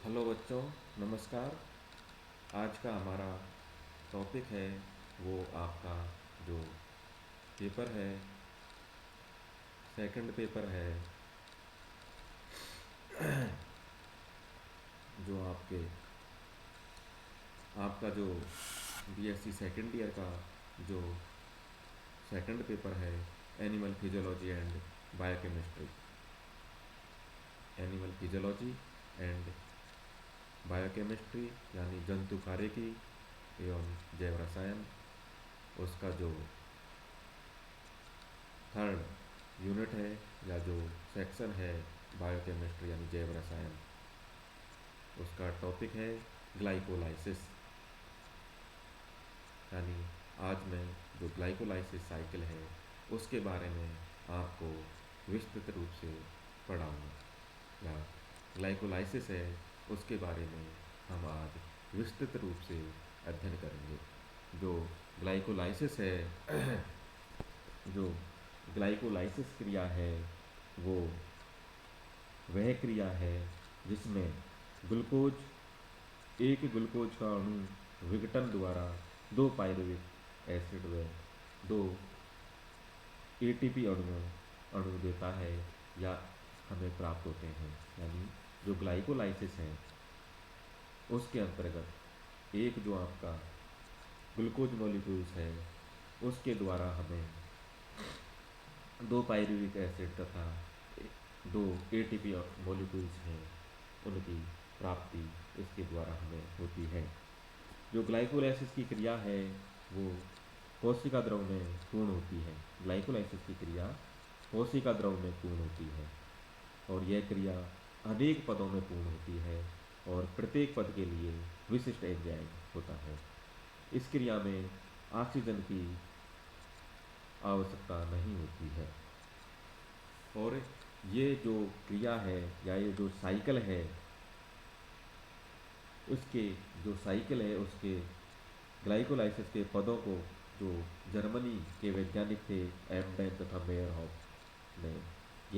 Hello बच्चों, नमस्कार। आज का हमारा टॉपिक है वो आपका जो पेपर है, सेकंड पेपर है, जो आपका जो बीएससी सेकंड ईयर का जो सेकंड पेपर है, animal physiology and biochemistry. Animal physiology and biochemistry यानी जंतु कार्यकी एवं जैव रसायन, उसका जो थर्ड यूनिट है या जो सेक्शन है बायोकेमिस्ट्री यानी जैव रसायन, उसका टॉपिक है ग्लाइकोलाइसिस। यानी आज मैं जो ग्लाइकोलाइसिस साइकिल है उसके बारे में आपको विस्तृत रूप से पढ़ाऊँगा, या ग्लाइकोलाइसिस है उसके बारे में हम आज विस्तृत रूप से अध्ययन करेंगे। जो ग्लाइकोलाइसिस है जो ग्लाइकोलाइसिस क्रिया है वो वह क्रिया है जिसमें ग्लूकोज का अणु विघटन द्वारा दो पायरुविक एसिड व दो एटीपी अणु देता है या हमें प्राप्त होते हैं। यानी जो ग्लाइकोलाइसिस है उसके अंतर्गत एक जो आपका ग्लूकोज मॉलिक्यूल्स है उसके द्वारा हमें दो पायरुविक एसिड तथा दो एटीपी मॉलिक्यूल्स हैं उनकी प्राप्ति इसके द्वारा हमें होती है। जो ग्लाइकोलाइसिस की क्रिया है वो कोशिका द्रव में पूर्ण होती है। ग्लाइकोलाइसिस की क्रिया कोशिका द्रव में पूर्ण होती है और यह क्रिया अनेक पदों में पूर्ण होती है और प्रत्येक पद के लिए विशिष्ट एंजाइम होता है। इस क्रिया में ऑक्सीजन की आवश्यकता नहीं होती है और ये जो क्रिया है या ये जो साइकिल है उसके ग्लाइकोलाइसिस के पदों को जो जर्मनी के वैज्ञानिक थे एमडेन तथा मेयरहॉफ ने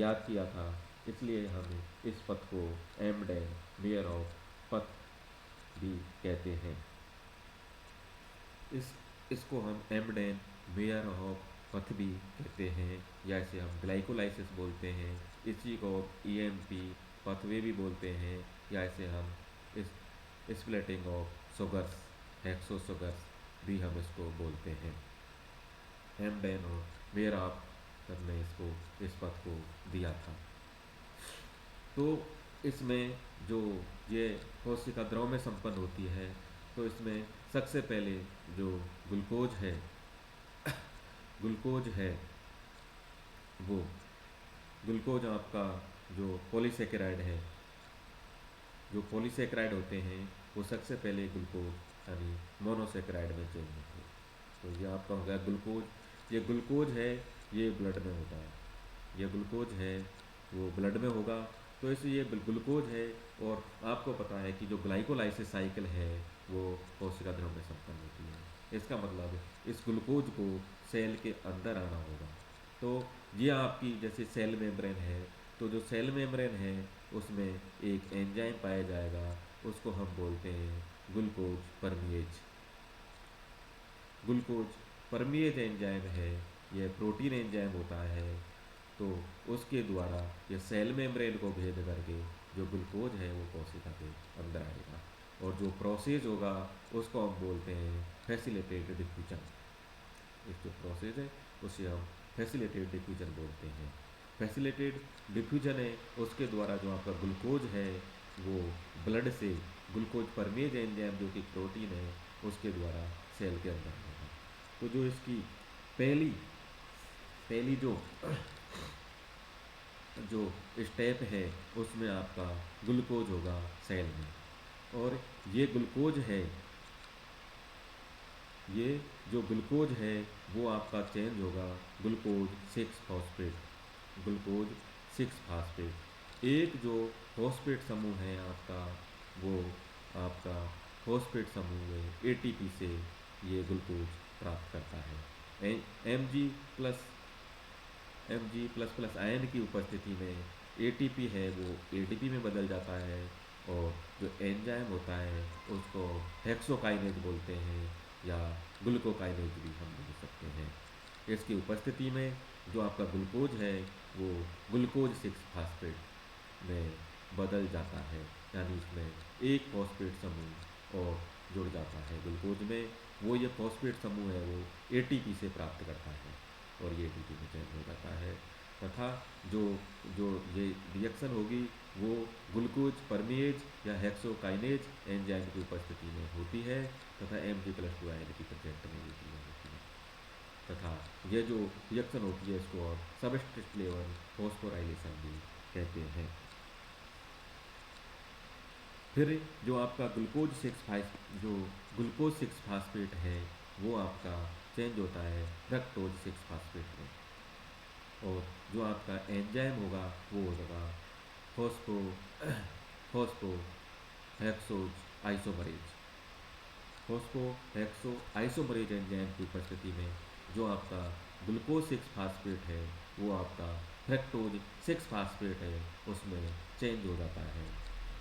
याद किया था, इसलिए हम इस पथ को एमडेन मेयरहॉफ पथ भी कहते हैं। इसको हम एमडेन मेयरहॉफ पथ भी कहते हैं या इसे हम ग्लाइकोलाइसिस बोलते हैं। इसी को ईएमपी पथवे भी बोलते हैं या इसे हम इस splitting of sugars hexo sugars भी हम इसको बोलते हैं। एमडेन और मेयरहॉफ ने इसको इस पथ को दिया था। तो इसमें जो ये कोशिका द्रव में संपन्न होती है तो इसमें सबसे पहले जो ग्लूकोज है वो ग्लूकोज आपका जो पॉलीसेकेराइड है, जो पॉलीसेकेराइड होते हैं वो सबसे पहले ग्लूकोज यानी मोनोसेकेराइड में चेंज होते हैं। तो ये आपका हो गया ग्लूकोज। ये ग्लूकोज है ये ब्लड में होता है, ये ग्लूकोज है वो ब्लड में होगा। तो इसलिए ग्लूकोज है और आपको पता है कि जो ग्लाइकोलाइसिस साइकिल है वो कोशिका द्रव में संपन्न होती है। इसका मतलब इस ग्लूकोज को सेल के अंदर आना होगा। तो ये आपकी जैसे सेल मेम्ब्रेन है, तो जो सेल मेम्ब्रेन है उसमें एक एंजाइम पाया जाएगा, उसको हम बोलते हैं ग्लूकोज परमिएज। ग्लूकोज परमिएज एंजाइम है, यह प्रोटीन एंजाइम होता है। तो उसके द्वारा ये सेल मेम्ब्रेन को भेद करके जो ग्लूकोज है वो कोशिका के अंदर आएगा और जो प्रोसेस होगा उसको हम बोलते हैं फैसिलिटेटेड डिफ्यूजन। इस जो प्रोसेस है उसे हम फैसिलिटेटेड डिफ्यूजन बोलते हैं। फैसिलिटेटेड डिफ्यूजन है उसके द्वारा जो आपका ग्लूकोज है वो ब्लड से ग्लूकोज परमेज एंजाइम जो कि प्रोटीन है उसके द्वारा सेल के अंदर होगा। तो जो इसकी पहली पहली जो स्टेप है उसमें आपका ग्लूकोज होगा सेल में और ये जो ग्लूकोज है वो आपका चेंज होगा ग्लूकोज 6 फास्फेट। एक जो फॉस्फेट समूह है आपका वो आपका फॉस्फेट समूह में एटीपी से ये ग्लूकोज प्राप्त करता है। M G plus plus ion की उपस्थिति में एटीपी है वो एडीपी में बदल जाता है और जो एंजाइम होता है उसको हेक्सोकाइनेज बोलते हैं या ग्लूकोकाइनेज भी हम बोल सकते हैं। इसकी उपस्थिति में जो आपका ग्लूकोज है वो ग्लूकोज 6 फास्फेट में बदल जाता है, यानी इसमें एक फॉस्फेट समूह और जुड़ जाता है ग्लूकोज में। वो ये फॉस्फेट समूह है वो एटीपी से प्राप्त करता है और ये एटीपी में चेंज हो जाता है। तथा जो जो ये रिएक्शन होगी वो ग्लूकोज परमेज या हेक्सोकाइनेज एंजाइम की उपस्थिति में होती है तथा Mg+2 आयन की प्रेजेंट में होती है। तथा ये जो रिएक्शन होती है इसको और सबस्ट्रेट लेवल फॉस्फोराइलेशन भी कहते हैं। फिर जो आपका जो ग्लूकोज 6 फास्फेट है वो आपका चेंज होता है फ्रक्टोज 6 फास्फेट में। और जो आपका एंजाइम होगा वो होगा phospho phospho hexose isomerase. Phospho hexo isomerase enzyme की उपस्थिति में जो आपका ग्लूकोज 6 फास्फेट है वो आपका फ्रक्टोज 6 फास्फेट है उसमें चेंज हो जाता है।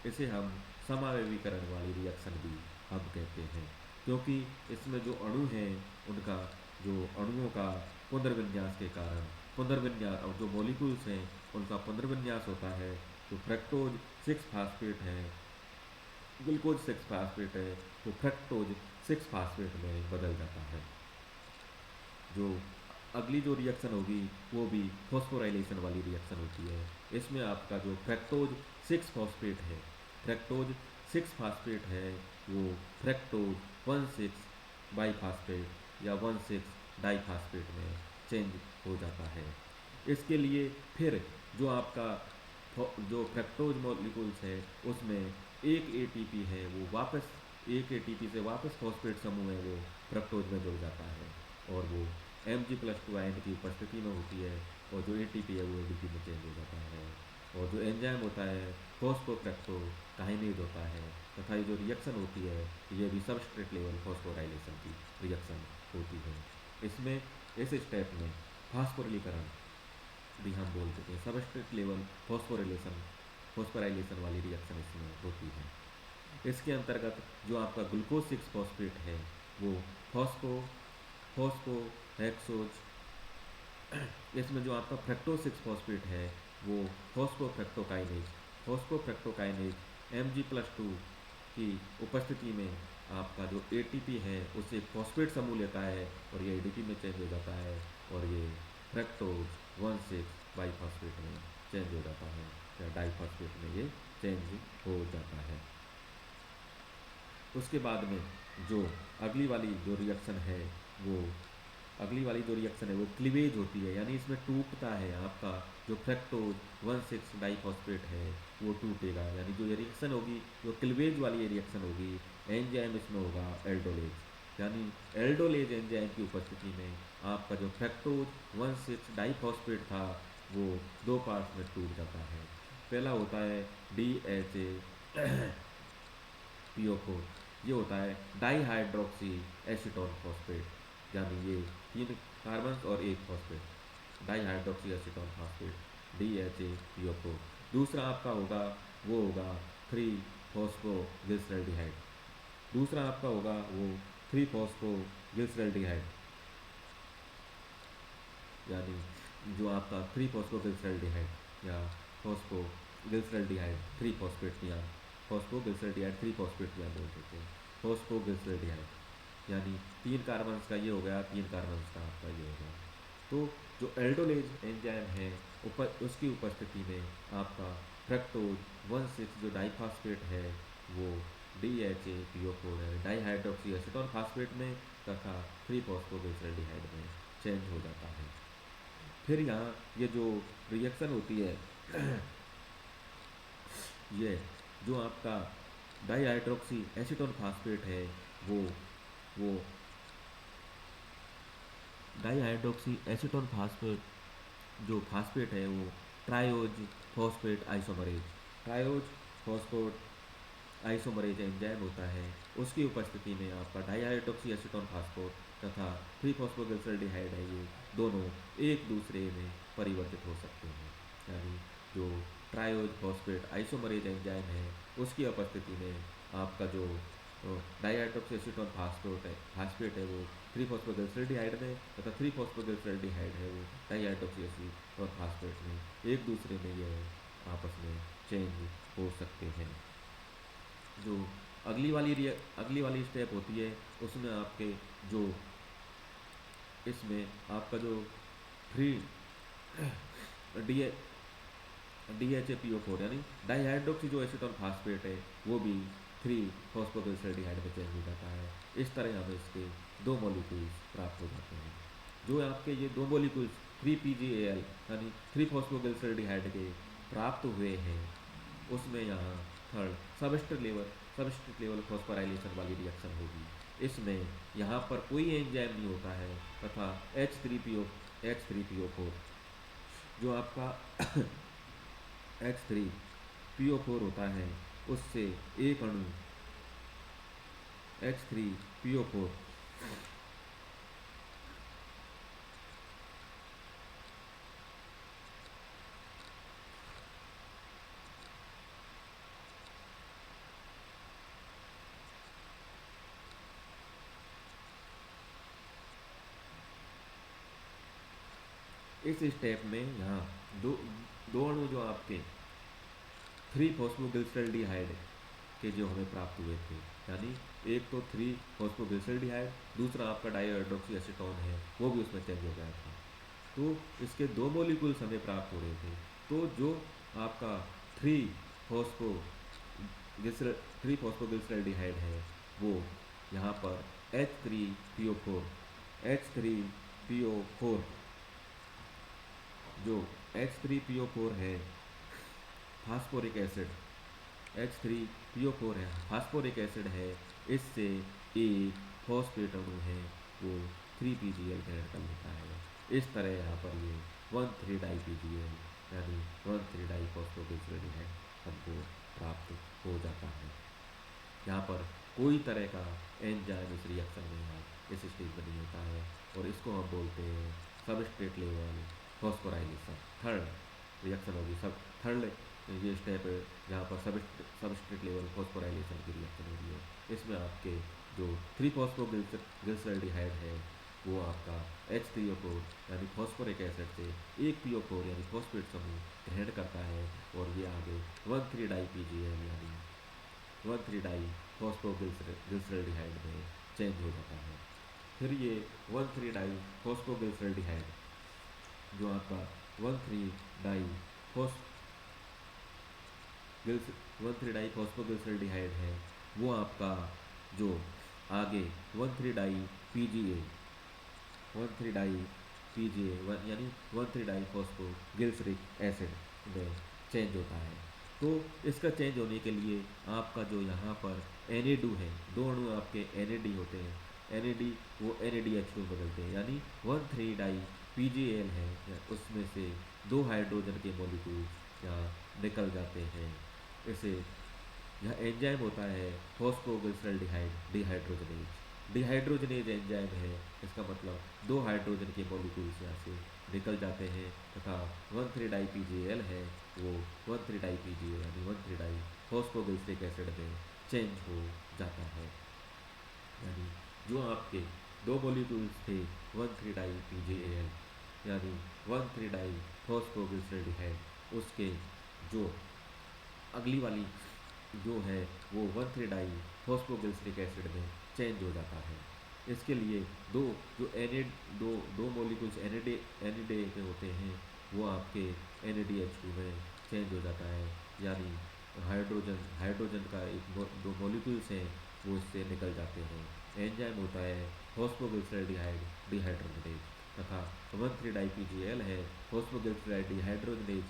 इसे हम समावेवीकरण वाली रिएक्शन भी हम कहते हैं, क्योंकि इसमें जो अणु हैं उनका जो अणुओं का पुनर्विन्यास के कारण पुनर्विन्यास और जो मॉलिक्यूल्स हैं उनका पुनर्विन्यास होता है। तो फ्रक्टोज 6 फास्फेट है, ग्लूकोज 6 फास्फेट है, तो फ्रक्टोज 6 फास्फेट में बदल जाता है। जो अगली जो रिएक्शन होगी वो भी फॉस्फोराइलेशन वाली रिएक्शन होती है। इसमें आपका जो फ्रक्टोज 6 फॉस्फेट है, फ्रक्टोज 6 फास्फेट है वो फ्रक्टोज 1,6 बाईफास्फेट या 1,6 डाईफास्फेट में चेंज हो जाता है। इसके लिए फिर जो आपका जो फ्रक्टोज मॉलिक्यूल्स है उसमें एक एटीपी है वो वापस एक एटीपी से वापस फॉस्फेट समूह है वो फ्रक्टोज में जुड़ जाता है और वो Mg+2 आयन की उपस्थिति में होती है और जो एटीपी है वो एडीपी में चेंज हो जाता है। और जो एंजाइम होता है फॉस्फोफ्रक्टोकाइनेज होता है तथा ये जो रिएक्शन होती है ये भी सबस्ट्रेट लेवल फॉस्फोराइलेशन की रिएक्शन होती है। इसमें इस स्टेप में फास्फोरिलीकरण भी हम बोल देते हैं, सबस्ट्रेट लेवल फॉस्फोराइलेशन वाली रिएक्शन इसमें होती है। इसके अंतर्गत जो आपका ग्लूकोज 6 फॉस्फेट है वो फॉस्फो फॉस्फो हेक्सोज इसमें जो आपका फ्रक्टोज 6 फॉस्फेट है वो फॉस्फोफ्रक्टोकाइनेज Mg+2 की उपस्थिति में आपका जो एटीपी है उससे फॉस्फेट समूह लेता है और ये एडीपी में चेंज हो जाता है और ये फ्रक्टोज 1,6 बाईफॉस्फेट में चेंज हो जाता है या डाईफॉस्फेट में ये चेंज हो जाता है। उसके बाद में जो अगली वाली जो रिएक्शन है वो क्लीवेज होती है, यानी इसमें टूटता है आपका जो फ्रक्टोज 1,6 डाईफॉस्फेट है वो टूटेगा, यानी जो ये रिएक्शन होगी जो क्लीवेज वाली ये रिएक्शन होगी एंजाइम इसमें होगा एल्डोलेज, यानी एल्डोलेज एंजाइम की उपस्थिति में आपका जो फ्रक्टोज 1,6 डाईफॉस्फेट था वो दो पार्ट्स में टूट जाता है। पहला होता है DHA PO4, ये होता है डाईहाइड्रोक्सी एसीटोन फॉस्फेट, यानी ये 3 कार्बन और 1 phosphate dihydroxy acetone phosphate DHA PO4। दूसरा आपका होगा वो होगा 3-फॉस्फोग्लिसरैल्डिहाइड, दूसरा आपका होगा वो 3-फॉस्फोग्लिसरैल्डिहाइड, यानी जो आपका 3-फॉस्फोग्लिसरैल्डिहाइड या फॉस्फोग्लिसरैल्डिहाइड 3 फॉस्फेट या फॉस्फोग्लिसरैल्डिहाइड 3 फॉस्फेट या बोल देते हैं फॉस्फोग्लिसरैल्डिहाइड, यानी 3 कार्बन का ये हो गया 3 कार्बन का आपका ये हो गया। तो जो एल्डोलेज एंजाइम है उसकी उपस्थिति में आपका फ्रक्टोज 1,6 जो डाईफॉस्फेट है वो DHA PO4 है डाईहाइड्रोक्सी एसीटोन फास्फेट में तथा 3-फॉस्फोग्लिसरैल्डिहाइड में चेंज हो जाता है। फिर यहाँ ये जो रिएक्शन होती है ये जो आपका डाईहाइड्रोक्सी एसीटोन फास्फेट है वो डाईहाइड्रोक्सी एसीटोन फास्फेट जो फास्फेट है वो ट्रायोज फॉस्फेट आइसोमरेज एंजाइम होता है, उसकी उपस्थिति में आपका डाईहाइड्रोक्सी एसीटोन फास्फेट तथा 3-फॉस्फोग्लिसरैल्डिहाइड है ये दोनों एक दूसरे में परिवर्तित हो सकते हैं, यानी जो ट्रायोज फॉस्फेट आइसोमरेज एंजाइम है, उसकी उपस्थिति में आपका जो डाईहाइड्रोक्सी एसीटोन फास्फेट है वो 3-फॉस्फोग्लिसरॉल्डिहाइड में तथा 3-फॉस्फोग्लिसरॉल्डिहाइड है वो डाईहाइड्रोक्सी एसीटोन फास्फेट में एक दूसरे में ये आपस में चेंज हो सकते हैं। जो अगली वाली स्टेप होती है उसमें आपके जो इसमें आपका जो थ्री डी DHAPO4 यानी डाईहाइड्रोक्सी जो एसीटोन फास्फेट है वो भी 3-फॉस्फोग्लिसरॉल्डिहाइड में चेंज हो जाता है। इस तरह हमें इसके दो मॉलिक्यूल्स प्राप्त हो जाते हैं। जो आपके ये दो मॉलिक्यूल्स 3PGAL यानी 3-फॉस्फोग्लिसरॉल्डिहाइड के प्राप्त हुए हैं उसमें यहाँ थर्ड सबस्ट्रेट लेवल फॉस्फोराइलेशन वाली रिएक्शन होगी। इसमें यहाँ पर कोई एंजाइम नहीं होता है तथा H3PO4 जो आपका H3PO4 होता है उससे एक अणु H3PO4 इस स्टेप में यहाँ दो दो अणु जो आपके 3-फॉस्फोग्लिसरॉल्डिहाइड के जो हमें प्राप्त हुए थे यानी एक तो 3-फॉस्फोग्लिसरॉल्डिहाइड दूसरा आपका डाईहाइड्रोक्सी एसीटोन है वो भी उसमें चेंज हो गया था। तो इसके दो मॉलिक्यूल्स हमें प्राप्त हो रहे थे। तो जो आपका 3-फॉस्फो 3-फॉस्फोग्लिसरॉल्डिहाइड है वो यहाँ पर H3PO4 जो H3PO4 है फास्फोरिक एसिड H3PO4 है फास्फोरिक एसिड है, इससे एक फॉस्फेट अणु है वो 3PGL ग्रहण कर लेता है। इस तरह यहाँ पर ये 1,3-DiPGL यानी 1,3-डाईफॉस्फोग्लिसरॉल्डिहाइड हमको प्राप्त हो जाता है। यहाँ पर कोई तरह का एंजाइम इस रिएक्शन में यहाँ इस स्टेज पर नहीं होता है और इसको हम बोलते हैं substrate level phosphorylation. Third reaction होगी थर्ड ये स्टेप है जहाँ पर सबस्ट्रेट लेवल फॉस्फोराइलेशन की रिएक्शन हो रही है। इसमें आपके जो 3-फॉस्फोग्लिसरॉल्डिहाइड है वो आपका H3O4 यानी फॉस्फोरिक एसिड से एक PO4 यानी फॉस्फेट समूह ग्रहण करता है और ये आगे 1,3-DiPGL यानी 1,3-डाईफॉस्फोग्लिसरॉल्डिहाइड में चेंज हो जाता है। फिर ये 1,3-डाईफॉस्फोग्लिसरॉल्डिहाइड जो आपका 1,3-डाईफॉस्फोग्लिसरॉल्डिहाइड है वो आपका जो आगे 1,3-डाईPGA यानी 1,3-डाईफॉस्फोग्लिसरिक एसिड में चेंज होता है। तो इसका चेंज होने के लिए आपका जो यहाँ पर Na2 है, दो अणु आपके Na होते हैं, Na वो NADH2 बदलते हैं यानी 1,3-डाईPGAL है उसमें से दो हाइड्रोजन के मॉलिक्यूल यहाँ निकल जाते हैं। इसे यह एंजाइम होता है फॉस्फोग्लिसरॉल्डिहाइड डिहाइड्रोजनेज एंजाइम है। इसका मतलब दो हाइड्रोजन के मॉलिक्यूल्स यहाँ से निकल जाते हैं तथा 1,3-डाईPGAL है वो 1,3-डाईPGA यानी 1,3-डाईफॉस्फोग्लिसरिक एसिड में चेंज हो जाता है। यानी जो आपके दो मॉलिक्यूल्स थे 1,3-डाईPGAL यानी 1,3-डाईफॉस्फोग्लिसरॉल्डिहाइड उसके जो अगली वाली जो है वो 1,3-डाईफॉस्फोग्लिसरिक एसिड में चेंज हो जाता है। इसके लिए दो जो दो मॉलिक्यूल्स NAD के होते हैं वो आपके NADH2 में चेंज हो जाता है यानी हाइड्रोजन का दो मॉलिक्यूल्स हैं वो इससे निकल जाते हैं। एंजाइम होता है फॉस्फोग्लिसरॉल्डिहाइड डिहाइड्रोजनेज तथा 1,3-डाईPGAL है फॉस्फोग्लिसराइड डिहाइड्रोजनेज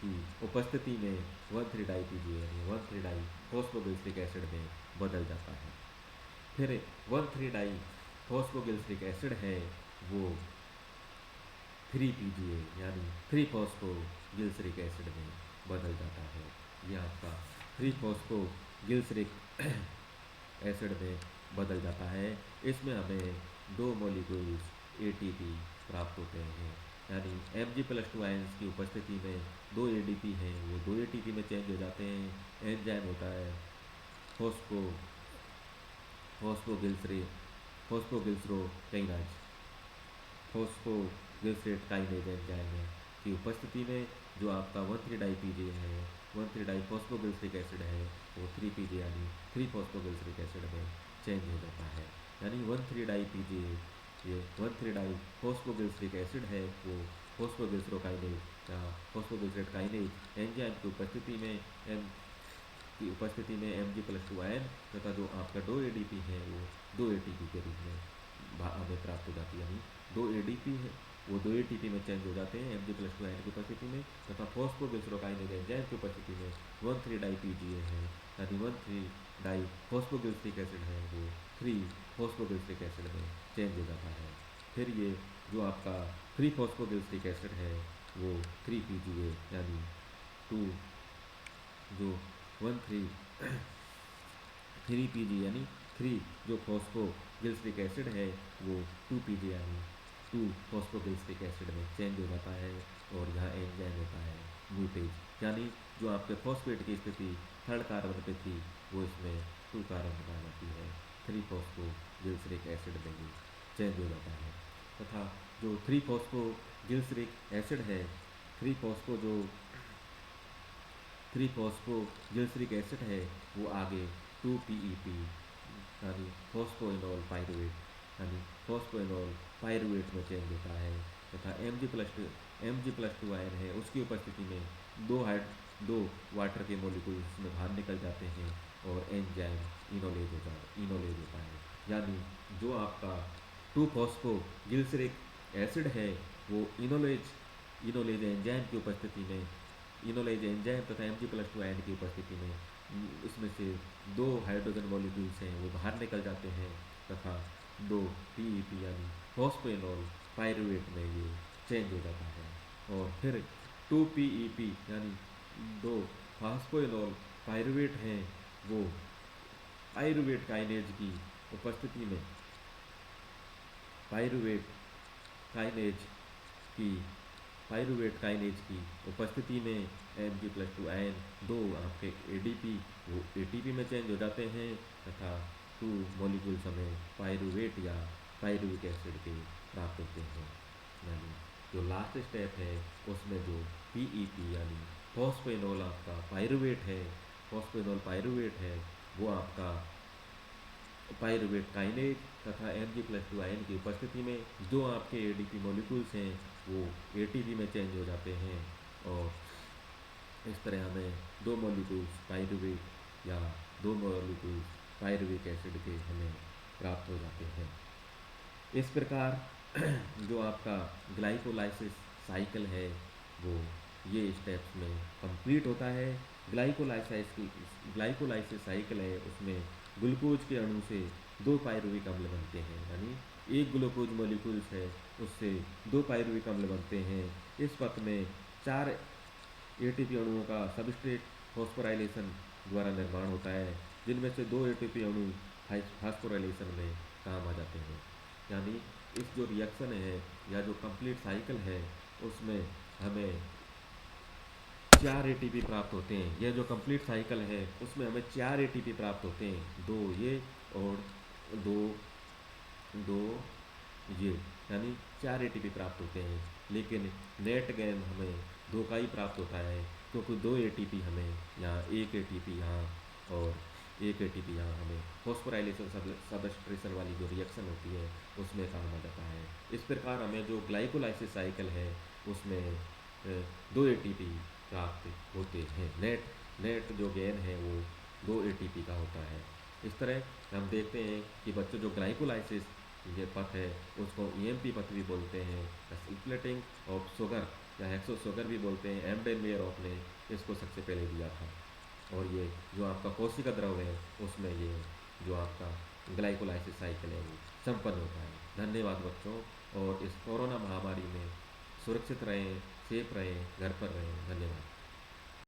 की उपस्थिति में 1,3-डाईPGAL यानी 1,3-डाईफॉस्फोग्लिसरिक एसिड में बदल जाता है। फिर 1,3-डाईफॉस्फोग्लिसरिक एसिड है वो 3PGA यानी 3-फॉस्फोग्लिसरिक एसिड में बदल जाता है। यह आपका 3-फॉस्फोग्लिसरिक एसिड में बदल जाता है। इसमें हमें दो मॉलिक्यूल्स ATP प्राप्त होते हैं यानी Mg+2 आयंस की उपस्थिति में दो ADP हैं, वो दो ATP में चेंज हो जाते हैं। एंजाइम होता है फॉस्फोगिल्सरे फॉस्फोगिल्सरोकाइनाज फॉस्फोगिल्सरेट काइनेज एंजाइम है की उपस्थिति में जो आपका 1,3-डाई-PGA है, 1,3-डाईफॉस्फोगिल्सरिक एसिड है, वो 3PGA यानी 3-फॉस्फोगिल्सरिक एसिड में चेंज हो जाता है। यानी 1,3-डाई-PGA ये 1,3-डाईफॉस्फोगिल्सरिक एसिड है, वो फॉस्फोगिल्सरोकाइनेज या फॉस्फोगिल्सरेट काइनेज एंजाइम की उपस्थिति में Mg+2 आयन तथा जो आपका दो ADP है वो दो ATP के रूप में हमें प्राप्त हो जाती है। यानी दो ADP है वो दो ATP में चेंज हो जाते हैं Mg+2 आयन की उपस्थिति में, तथा फॉस्फोगिल्सरोकाइनेज एंजाइम की उपस्थिति में 1,3-डाई-PGA है, यानी 1,3-डाईफॉस्फोगिल्सरिक एसिड है, वो 3-फॉस्फोगिल्सरिक एसिड में चेंज हो जाता है। फिर ये जो आपका 3-फॉस्फोगिल्सरिक एसिड है वो 3PGA यानी 2 जो 3PG यानी 3 जो फॉस्फोगिल्सरिक एसिड है वो 2PG यानी 2-फॉस्फोगिल्सरिक एसिड में चेंज हो जाता है। और यहाँ एंजाइम होता है म्यूटेज, यानी जो आपके फॉस्फेट की स्थिति 3rd कार्बन पे थी वो इसमें 2 कार्बन बना जाती है, 3-फॉस्फोगिल्सरिक एसिड में भी चेंज हो जाता है। तथा जो 3-फॉस्फोगिल्सरिक एसिड है, 3-फॉस्फोगिल्सरिक एसिड है, वो आगे 2PEP यानी फॉस्फोइनोल पायरुवेट में चेंज होता है। तथा Mg+2 आयन है, उसकी उपस्थिति में दो वाटर के मॉलिक्यूल्स में बाहर निकल जाते हैं और एंजाइम इनोलेज होता है। यानी जो आपका 2-फॉस्फोगिल्सरिक एसिड है वो इनोलेज एंजाइम की उपस्थिति में इनोलेज एंजाइम तथा Mg+2 आयन की उपस्थिति में इसमें से दो हाइड्रोजन मॉलिक्यूल्स हैं वो बाहर निकल जाते हैं तथा दो PEP यानी फॉस्फोइनोल पायरुवेट में ये चेंज हो जाता है। और फिर 2PEP यानी दो फॉस्फोइनोल पायरुवेट हैं, वो पायरुवेट काइनेज की उपस्थिति में पायरुवेट काइनेज की उपस्थिति में Mg+2 आयन दो आपके ADP वो ATP में चेंज हो जाते हैं तथा 2 मॉलिक्यूल्स हमें पायरुवेट या पायरुविक एसिड के प्राप्त होते हैं। यानी जो लास्ट स्टेप है उसमें जो PEP यानी फॉस्फेनोल आपका पायरुवेट है वो आपका पायरुवेट काइनेज तथा Mg+2 आयन की उपस्थिति में जो आपके ADP मॉलिक्यूल्स हैं वो ATP में चेंज हो जाते हैं और इस तरह हमें दो मॉलिक्यूल्स पायरुविक एसिड के हमें प्राप्त हो जाते हैं। इस प्रकार जो आपका ग्लाइकोलाइसिस साइकिल है वो ये स्टेप्स में कंप्लीट होता है। ग्लाइकोलाइसिस साइकिल है, उसमें ग्लूकोज के अणु से दो पायरुविक अम्ल बनते हैं, यानी एक ग्लूकोज मॉलिक्यूल्स है उससे दो पायरुविक अम्ल बनते हैं। इस पथ में 4 ATP अणुओं का सबस्ट्रेट फॉस्फोराइलेशन द्वारा निर्माण होता है, जिनमें से 2 ATP अणु फास्फोराइलेशन में काम आ जाते हैं। यानी इस जो रिएक्शन है या जो कंप्लीट साइकिल है उसमें हमें 4 ATP प्राप्त होते हैं। यह जो कंप्लीट साइकिल है उसमें हमें 4 ATP प्राप्त होते हैं, 2 ये और 2 ये, यानी 4 ATP प्राप्त होते हैं। लेकिन नेट गेन हमें 2 का ही प्राप्त होता है, क्योंकि 2 ATP हमें यहाँ 1 ATP यहाँ और 1 ATP यहाँ हमें फॉस्फोराइलेशन सबस्ट्रेशन वाली जो रिएक्शन होती है उसमें काम आ जाता है। इस प्रकार हमें जो ग्लाइकोलाइसिस साइकिल है उसमें 2 ATP प्राप्त होते हैं। नेट जो गेन है वो 2 ATP का होता है। इस तरह हम देखते हैं कि बच्चों जो ग्लाइकोलाइसिस ये पथ है उसको EMP पथ भी बोलते हैं, स्प्लिटिंग ऑफ शुगर या हेक्सोसुगर भी बोलते हैं। एम्डेनमेयरऑफ ने इसको सबसे पहले दिया था। और ये जो आपका कोशिका द्रव है उसमें ये जो आपका ग्लाइकोलाइसिस साइकिल है वो संपन्न होता है। धन्यवाद बच्चों, और इस कोरोना महामारी में सुरक्षित रहें, सेफ रहें, घर पर रहें। धन्यवाद।